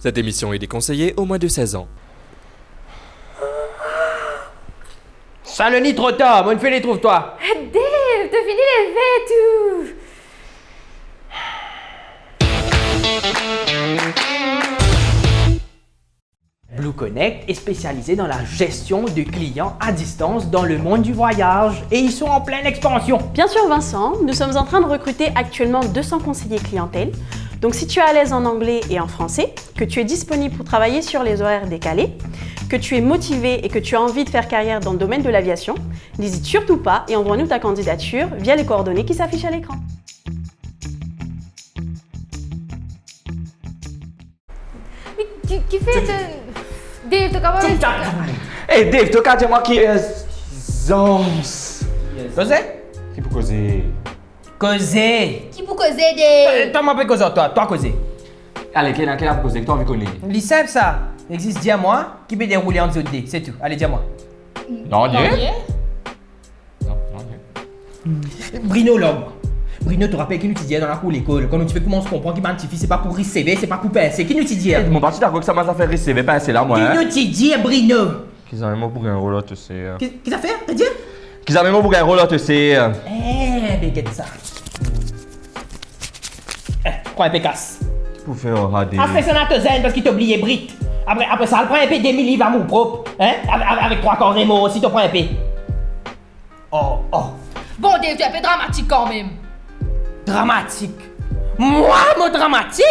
Cette émission est déconseillée aux moins de 16 ans. Ça le nie trop tard, mon fais les trouve-toi. Dave, t'as fini les vêtements. Blue Connect est spécialisé dans la gestion de clients à distance dans le monde du voyage et ils sont en pleine expansion. Bien sûr Vincent, nous sommes en train de recruter actuellement 200 conseillers clientèle. Donc si tu es à l'aise en anglais et en français, que tu es disponible pour travailler sur les horaires décalés, que tu es motivé et que tu as envie de faire carrière dans le domaine de l'aviation, n'hésite surtout pas et envoie-nous ta candidature via les coordonnées qui s'affichent à l'écran. Mais qui fait de... Dave, t'as quand même... Hey Dave, tu as moi qui est zons. Causer? Qui peut causer? Causer. Qui pour causer, Dave? Toi, m'appelle causer, toi causer. Allez, quel a causé que tu as envie de connaître? L'ICEP, ça. Il existe, dis-moi, qui peut dérouler en dessous de D, c'est tout. Allez, dis-moi. Non, Non, Bruno, l'homme. Bruno, tu te rappelles qui nous disait dans la cour l'école, quand tu fais comment on se comprend qu'il m'identifies, c'est pas pour recevoir, c'est pas pour pincer. Qui nous dit? Mon parti d'accord que ça m'a fait recevoir, pas c'est là, moi. Qui nous dit, Bruno? Qu'ils ont même pour un rôle, tu sais. Qu'est-ce que ça fait? T'as dit? Qu'ils ont même pour un rôle, tu sais. Ben, qu'est-ce ça? Prends un peu casse. Pour faire un radé. Après ça, on a te zen parce qu'il t'a oublié Brit. Après ça, elle prend un peu des livres à mon propre. Hein? Avec 3 corps Remo aussi, tu prends un peu. Oh. Bon, Dave, tu es un peu dramatique quand même. Dramatique. Moi, mon dramatique?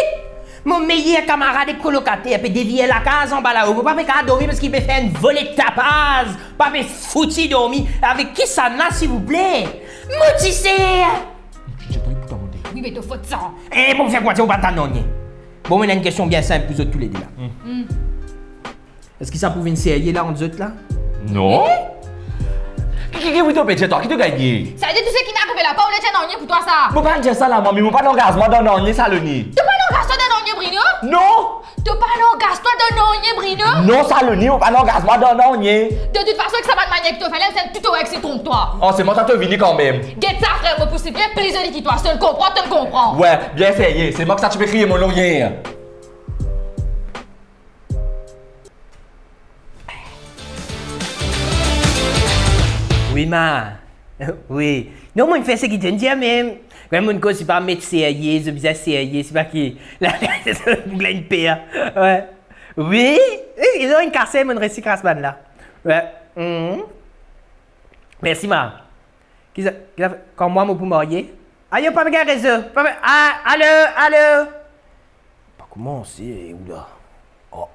Mon meilleur camarade et colocataire peut dévier la case en bas là-haut. Pas faire dormir parce qu'il peut faire une volée de tapage. Pas faire foutu dormir. Avec qui ça n'a, s'il vous plaît? Moutissé! Oui, mais t'as faute ça. Eh, bon, faire quoi? Tu vas pas t'annoncer. Bon, on a une question bien simple pour vous autres tous les deux là. Est-ce que ça pouvait une série là, en autres là? Non? Qui est toi, petit toi? Qui t'a gagné? Ça veut dire tout ce qui n'a coupé la part, on les tient dans le nid pour toi, ça. Mon pas dire ça là, mais mon pas d'engagement dans l'année, ça le nid. T'as pas l'engagement dans le nid, Bruno? Non! T'as pas l'engagement dans le nid, Bruno? Non, ça le nid, mon pas d'engagement dans l'année. De toute façon, que ça va de manière que tu fais, c'est tout avec c'est trompe-toi. Oh, c'est moi, ça te vini quand même. Get ça, frère, moi, c'est bien plaisir qui toi. Je te le comprends. Ouais, bien essayé. C'est moi que ça tu peux crier mon nom hier. Oui, ma. Oui. Non, moi, je fais ce qu'il te dit, même. Quand mon cause, c'est pas mettre sérieux, c'est bizarre sérieux, c'est pas qui. Là, c'est une paire. Ouais. Oui. Ils ont une cassette, mon récit crassman là. Ouais. Merci, ma. Quand moi, je peux marier. Ah, y'a pas de réseau. Ah, allô. Pas comment c'est, oula. Oh.